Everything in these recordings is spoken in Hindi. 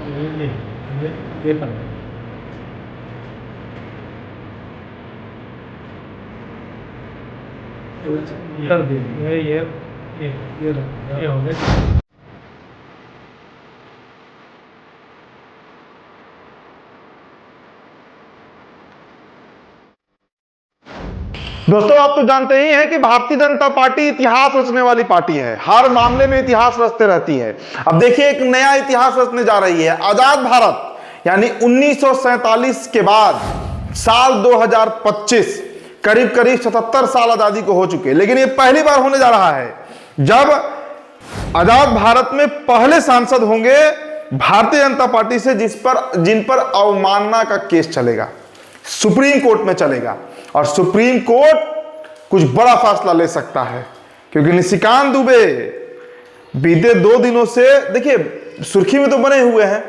ये पर कर दे ये हो गया। दोस्तों, आप तो जानते ही हैं कि भारतीय जनता पार्टी इतिहास रचने वाली पार्टी है। हर मामले में इतिहास रचते रहती है। अब देखिए, एक नया इतिहास रचने जा रही है। आजाद भारत यानी 1947 के बाद साल 2025, करीब करीब 77 साल आजादी को हो चुके, लेकिन ये पहली बार होने जा रहा है जब आजाद भारत में पहले सांसद होंगे भारतीय जनता पार्टी से जिन पर अवमानना का केस चलेगा, सुप्रीम कोर्ट में चलेगा। और सुप्रीम कोर्ट कुछ बड़ा फैसला ले सकता है, क्योंकि निशिकांत दुबे बीते 2 दिनों से देखिए सुर्खी में तो बने हुए हैं,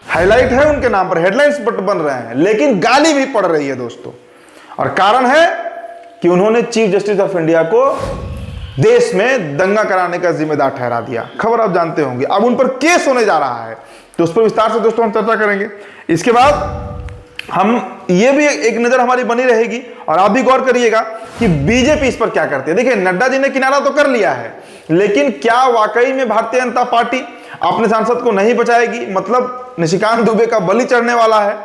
हाईलाइट है उनके नाम पर, हेडलाइंस पर बन रहे हैं, लेकिन गाली भी पड़ रही है दोस्तों। और कारण है कि उन्होंने चीफ जस्टिस ऑफ इंडिया को देश में दंगा कराने का जिम्मेदार ठहरा दिया। खबर आप जानते होंगे। अब उन पर केस होने जा रहा है, तो उस पर विस्तार से दोस्तों हम चर्चा करेंगे। इसके बाद हम ये भी एक नजर हमारी बनी रहेगी, और आप भी गौर करिएगा कि बीजेपी इस पर क्या करती है। देखिए, नड्डा जी ने किनारा तो कर लिया है, लेकिन क्या वाकई में भारतीय जनता पार्टी अपने सांसद को नहीं बचाएगी? मतलब निशिकांत दुबे का बलि चढ़ने वाला है।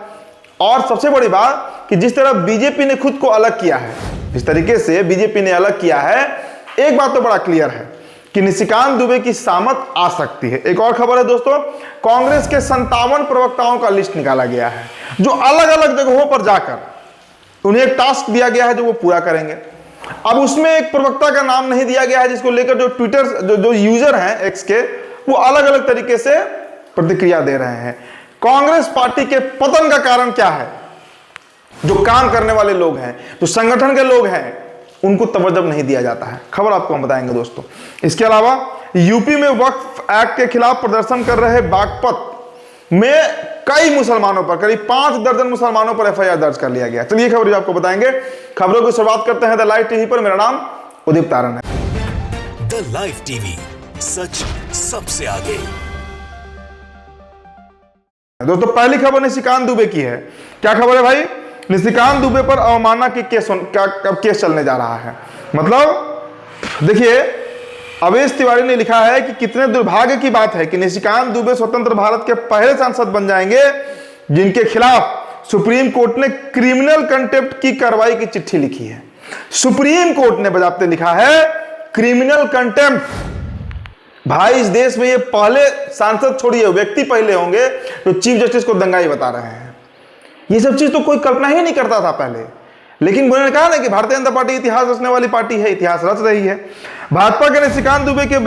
और सबसे बड़ी बात कि जिस तरह बीजेपी ने खुद को अलग किया है, जिस तरीके से बीजेपी ने अलग किया है, एक बात तो बड़ा क्लियर है कि निशिकांत दुबे की सामत आ सकती है। एक और खबर है दोस्तों, कांग्रेस के 57 प्रवक्ताओं का लिस्ट निकाला गया है, जो अलग अलग जगहों पर जाकर उन्हें एक टास्क दिया गया है जो वो पूरा करेंगे। अब उसमें एक प्रवक्ता का नाम नहीं दिया गया है, जिसको लेकर जो ट्विटर जो यूजर हैं एक्स के, वो अलग अलग तरीके से प्रतिक्रिया दे रहे हैं। कांग्रेस पार्टी के पतन का कारण क्या है? जो काम करने वाले लोग हैं, जो संगठन के लोग हैं, उनको तवज्जो नहीं दिया जाता है। खबर आपको हम बताएंगे दोस्तों। इसके अलावा यूपी में वक्फ एक्ट के खिलाफ प्रदर्शन कर रहे बागपत में कई मुसलमानों पर, करीब 5 दर्जन मुसलमानों पर एफआईआर दर्ज कर लिया गया। चलिए खबर आपको बताएंगे। खबरों की शुरुआत करते हैं द लाइव टीवी पर। मेरा नाम उदित तारण है। द लाइव टीवी, सच सबसे आगे। दोस्तों, पहली खबर निशिकांत दुबे की है। क्या खबर है भाई? निशिकांत दुबे पर अवमानना की केस चलने जा रहा है। मतलब देखिए, अवेश तिवारी ने लिखा है कि कितने दुर्भाग्य की बात है कि निशिकांत दुबे स्वतंत्र भारत के पहले सांसद बन जाएंगे जिनके खिलाफ सुप्रीम कोर्ट ने क्रिमिनल कंटेम्प्ट की कार्रवाई की चिट्ठी लिखी है। सुप्रीम कोर्ट ने बजाते लिखा है क्रिमिनल कंटेम्प्ट। भाई, इस देश में ये पहले सांसद छोड़िए, व्यक्ति पहले होंगे जो चीफ जस्टिस को दंगाई बता रहे हैं। ये सब चीज तो कोई कल्पना ही नहीं करता था पहले, लेकिन उन्होंने कहा ना कि भारतीय जनता पार्टी इतिहास रचने वाली पार्टी है, इतिहास रच रही है। भाजपा ने निशिकांत दुबे के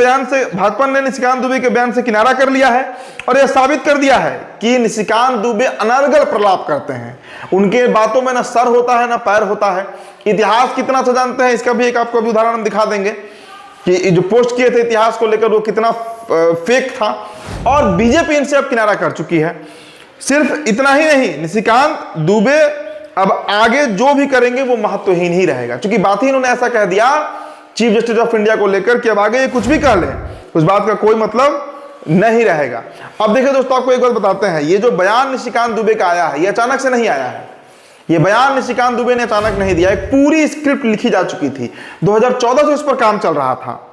बयान से किनारा कर लिया है, और यह साबित कर दिया है कि निशिकांत दुबे अनर्गल प्रलाप करते हैं। उनके बातों में ना सर होता है ना पैर होता है। इतिहास कितना तो जानते हैं, इसका भी एक आपको अभी उदाहरण हम दिखा देंगे कि जो पोस्ट किए थे इतिहास को लेकर वो कितना फेक था। और बीजेपी इनसे अब किनारा कर चुकी है। सिर्फ इतना ही नहीं, निशिकांत दुबे अब आगे जो भी करेंगे वो महत्वहीन ही रहेगा, क्योंकि बात ही इन्होंने ऐसा कह दिया चीफ जस्टिस ऑफ इंडिया को लेकर कि अब आगे ये कुछ भी कह ले, उस बात का कोई मतलब नहीं रहेगा। अब देखिए दोस्तों, आपको एक बात बताते हैं, ये जो बयान निशिकांत दुबे का आया है, ये अचानक से नहीं आया है। ये बयान निशिकांत दुबे ने अचानक नहीं दिया, एक पूरी स्क्रिप्ट लिखी जा चुकी थी। 2014 से उस पर काम चल रहा था।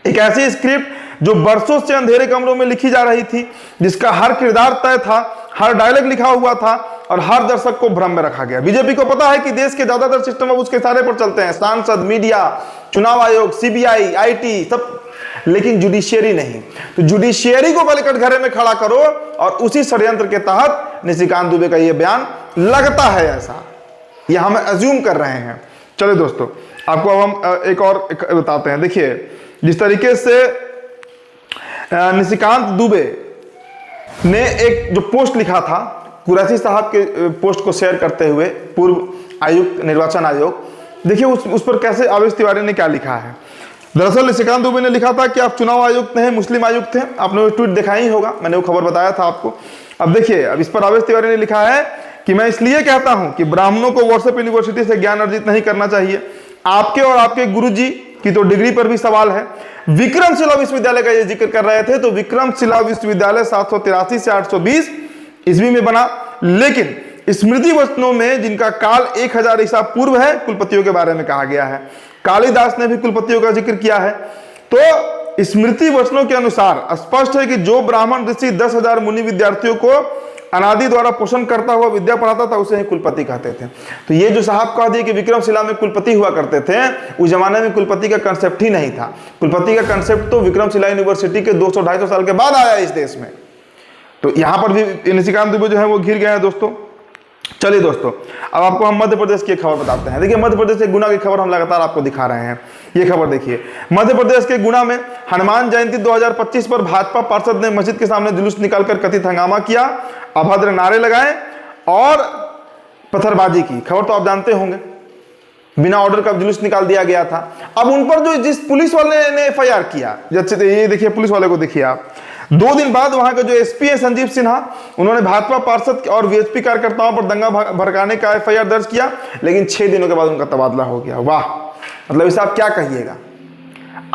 एक ऐसी स्क्रिप्ट जो बरसों से अंधेरे कमरों में लिखी जा रही थी, जिसका हर किरदार तय था, हर डायलॉग लिखा हुआ था, और हर दर्शक को भ्रम में रखा गया। बीजेपी को पता है कि देश के ज्यादातर सिस्टम अब उसके इशारे पर चलते हैं, सांसद, मीडिया, चुनाव आयोग, सीबीआई, आईटी, सब, लेकिन जुडिशियरी नहीं। तो जुडिशियरी को पहले कटघरे में खड़ा करो, और उसी षड्यंत्र के तहत निशिकांत दुबे का यह बयान लगता है ऐसा, यह हम अज्यूम कर रहे हैं। चलिए दोस्तों, आपको अब हम एक और बताते हैं। देखिए, जिस तरीके से निशिकांत दुबे ने एक जो पोस्ट लिखा था, कुरैशी साहब के पोस्ट को शेयर करते हुए, पूर्व आयुक्त निर्वाचन आयोग, देखिए उस पर कैसे अवेश तिवारी ने क्या लिखा है। दरअसल निशिकांत दुबे ने लिखा था कि आप चुनाव आयुक्त हैं, मुस्लिम आयुक्त हैं। आपने वो ट्वीट देखा ही होगा, मैंने वो खबर बताया था आपको। अब देखिए, अब इस पर अवेश तिवारी ने लिखा है कि मैं इसलिए कहता हूं कि ब्राह्मणों को व्हाट्सएप यूनिवर्सिटी से ज्ञान अर्जित नहीं करना चाहिए। आपके और आपके गुरुजी की तो डिग्री पर भी सवाल है। विक्रमशिला विश्वविद्यालय का ये जिक्र कर रहे थे, तो विक्रमशिला विश्वविद्यालय 783 से 820 ईस्वी में बना, लेकिन स्मृति वचनों में जिनका काल 1000 ईसा पूर्व है, कुलपतियों के बारे में कहा गया है। कालिदास ने भी कुलपतियों का जिक्र किया है। तो स्मृति वचनों के अनुसार स्पष्ट है कि जो ब्राह्मण ऋषि 10,000 मुनि विद्यार्थियों को अनादि द्वारा पोषण करता हुआ विद्या पढ़ाता था, उसे ही कुलपति कहते थे। तो ये जो साहब कह दिए कि विक्रमशिला में कुलपति हुआ करते थे, उस जमाने में कुलपति का कंसेप्ट ही नहीं था। कुलपति का कंसेप्ट तो विक्रमशिला यूनिवर्सिटी के 200-250 साल के बाद आया इस देश में। तो यहां पर भी निशिकांत दुबे जो है वो घिर गए हैं दोस्तों। चलिए दोस्तों, अब आपको हम मध्य प्रदेश की खबर बताते हैं। देखिए, मध्य प्रदेश के गुना की खबर हम लगातार आपको दिखा रहे हैं। ये खबर देखिए, मध्य प्रदेश के गुना में हनुमान जयंती 2025 पर भाजपा पार्षद ने मस्जिद के सामने जुलूस निकालकर कथित हंगामा किया, अभद्र नारे लगाए और पत्थरबाजी की। खबर तो आप जानते होंगे, बिना ऑर्डर का जुलूस निकाल दिया गया था। अब उन पर जो जिस पुलिस वाले ने FIR किया, जैसे ये देखिए पुलिस वाले को देखिए आप, 2 दिन बाद वहां के जो SP है संजीव सिन्हा, उन्होंने भाजपा पार्षद और VHP कार्यकर्ताओं पर दंगा भड़काने का FIR दर्ज किया, लेकिन 6 दिनों के बाद उनका तबादला हो गया। वाह, मतलब इसे आप क्या कहिएगा।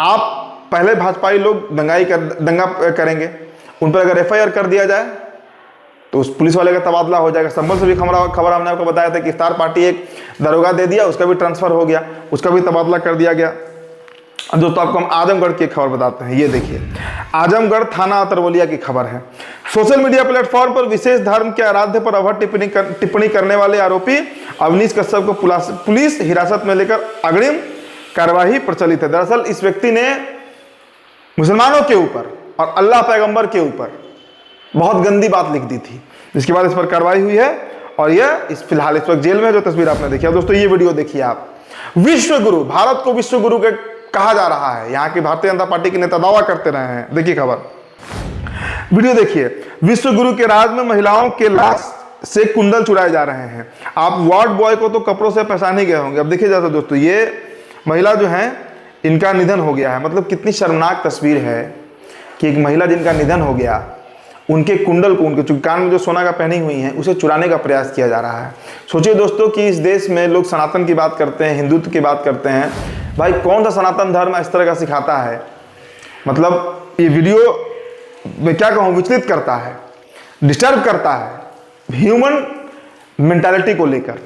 आप पहले भाजपाई लोग दंगा करेंगे, उन पर अगर FIR कर दिया जाए तो उस पुलिस वाले का तबादला हो जाएगा। संभल से भी खबर हमने आपको बताया था कि स्टार पार्टी एक दरोगा दे दिया, उसका भी ट्रांसफर हो गया, उसका भी तबादला कर दिया गया। दोस्तों, आपको हम आजमगढ़ की खबर बताते हैं। ये देखिए, आजमगढ़ थाना अतरवलिया की खबर है। सोशल मीडिया प्लेटफॉर्म पर विशेष धर्म के आराध्य पर अभद्र टिप्पणी करने वाले आरोपी अवनीश कश्यप को पुलिस हिरासत में लेकर अग्रिम कार्यवाही प्रचलित है। दरअसल इस व्यक्ति ने मुसलमानों के ऊपर और अल्लाह पैगंबर के ऊपर बहुत गंदी बात लिख दी थी, जिसके बाद इस पर कार्रवाई हुई है और यह फिलहाल इस वक्त जेल में, जो तस्वीर आपने देखी। दोस्तों, ये वीडियो देखिए आप। विश्व गुरु, भारत को विश्व गुरु के कहा जा रहा है, यहाँ की भारतीय जनता पार्टी के नेता दावा करते रहे हैं। देखिए खबर, वीडियो देखिए। विश्व गुरु के राज में महिलाओं के लाश से कुंडल चुराए जा रहे हैं। आप वार्ड बॉय को तो कपड़ों से पहचान ही गए होंगे। अब देखिए जाता दोस्तों, ये महिला जो है, इनका निधन हो गया है। मतलब कितनी शर्मनाक तस्वीर है कि एक महिला जिनका निधन हो गया, उनके कुंडल को, उनके कान में जो सोना का पहनी हुई है, उसे चुराने का प्रयास किया जा रहा है। सोचिए दोस्तों कि इस देश में लोग सनातन की बात करते हैं, हिंदुत्व की बात करते हैं। भाई, कौन सा सनातन धर्म इस तरह का सिखाता है? मतलब ये वीडियो मैं क्या कहूँ, विचलित करता है, डिस्टर्ब करता है ह्यूमन मेंटालिटी को लेकर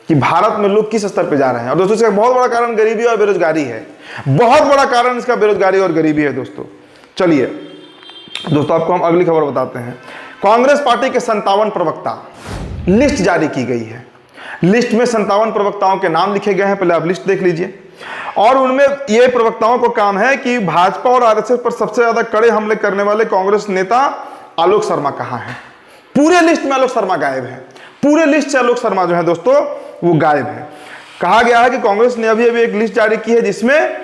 कि भारत में लोग किस स्तर पे जा रहे हैं। और दोस्तों, इसका बहुत बड़ा कारण गरीबी और बेरोजगारी है। बहुत बड़ा कारण इसका बेरोजगारी और गरीबी है दोस्तों। चलिए दोस्तों, आपको हम अगली खबर बताते हैं। कांग्रेस पार्टी के 57 प्रवक्ता, लिस्ट जारी की गई है। लिस्ट में 57 प्रवक्ताओं के नाम लिखे गए हैं। पहले आप लिस्ट देख लीजिए। और उनमें ये प्रवक्ताओं को काम है कि भाजपा और RSS पर सबसे ज्यादा कड़े हमले करने वाले कांग्रेस नेता आलोक शर्मा कहां हैं। पूरे लिस्ट में आलोक शर्मा गायब है। पूरे लिस्ट से आलोक शर्मा जो है दोस्तों, वो गायब है। कहा गया है कि कांग्रेस ने अभी एक लिस्ट जारी की है, जिसमें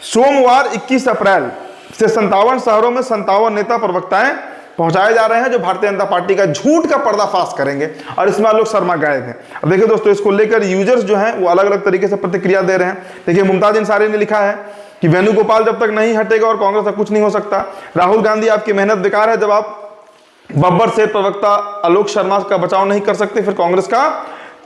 सोमवार 21 अप्रैल से 57 शहरों में 57 नेता प्रवक्ताएं पहुंचाए जा रहे हैं, जो भारतीय जनता पार्टी का झूठ का पर्दाफाश करेंगे। और इसमें आलोक शर्मा गायब हैं। अब देखिए दोस्तों, इसको लेकर यूजर्स जो हैं वो अलग अलग तरीके से प्रतिक्रिया दे रहे हैं। देखिए, मुमताज अंसारी ने लिखा है कि वेणुगोपाल जब तक नहीं हटेगा और कांग्रेस का कुछ नहीं हो सकता। राहुल गांधी, आपकी मेहनत बेकार है। जब आप बब्बर से प्रवक्ता आलोक शर्मा का बचाव नहीं कर सकते, फिर कांग्रेस का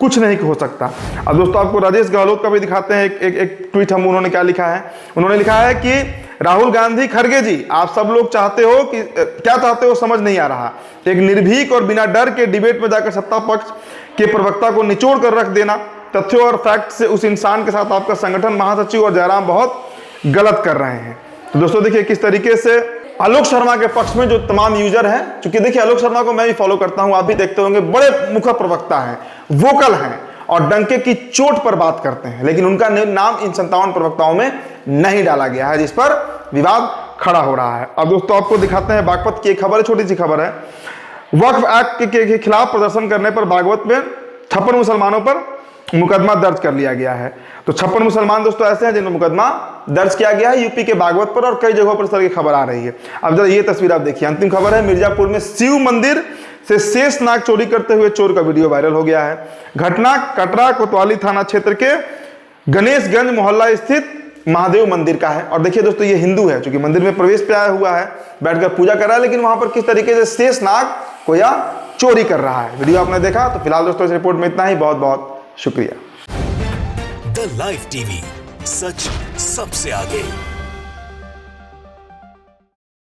कुछ नहीं हो सकता। अब दोस्तों, आपको राजेश गहलोत का भी दिखाते हैं एक ट्वीट। हम उन्होंने क्या लिखा है? उन्होंने लिखा है कि राहुल गांधी, खड़गे जी, आप सब लोग चाहते हो कि क्या चाहते हो समझ नहीं आ रहा। एक निर्भीक और बिना डर के डिबेट में जाकर सत्ता पक्ष के प्रवक्ता को निचोड़ कर रख देना, तथ्यों और फैक्ट से उस इंसान के साथ आपका संगठन महासचिव और जयराम बहुत गलत कर रहे हैं। तो दोस्तों देखिए किस तरीके से आलोक शर्मा के पक्ष में जो तमाम यूजर हैं, क्योंकि देखिए आलोक शर्मा को मैं भी फॉलो करता हूं, आप भी देखते होंगे, बड़े मुखर प्रवक्ता हैं, वोकल हैं और डंके की चोट पर बात करते हैं, लेकिन उनका नाम इन 57 प्रवक्ताओं में नहीं डाला गया है, जिस पर विवाद खड़ा हो रहा है। अब दोस्तों आपको दिखाते हैं बागपत की एक खबर है, छोटी सी खबर है। वक्फ एक्ट के खिलाफ प्रदर्शन करने पर बागपत में 56 मुसलमानों पर मुकदमा दर्ज कर लिया गया है। तो 56 मुसलमान दोस्तों ऐसे हैं जिन पर मुकदमा दर्ज किया गया है यूपी के बागपत पर, और कई जगहों पर इस तरह की खबर आ रही है। अब जरा ये तस्वीर आप देखिए, अंतिम खबर है, मिर्जापुर में शिव मंदिर से शेष नाग चोरी करते हुए चोर का वीडियो वायरल हो गया है। घटना कटरा कोतवाली थाना क्षेत्र के गणेशगंज मोहल्ला स्थित महादेव मंदिर का है। और देखिए दोस्तों, ये हिंदू है, चूंकि मंदिर में प्रवेश पे आया हुआ है, बैठकर पूजा कर रहा है, लेकिन वहां पर किस तरीके से शेष नाग को या चोरी कर रहा है। वीडियो आपने देखा। तो फिलहाल दोस्तों इस रिपोर्ट में इतना ही। बहुत बहुत शुक्रिया। द लाइव टीवी सच सबसे आगे।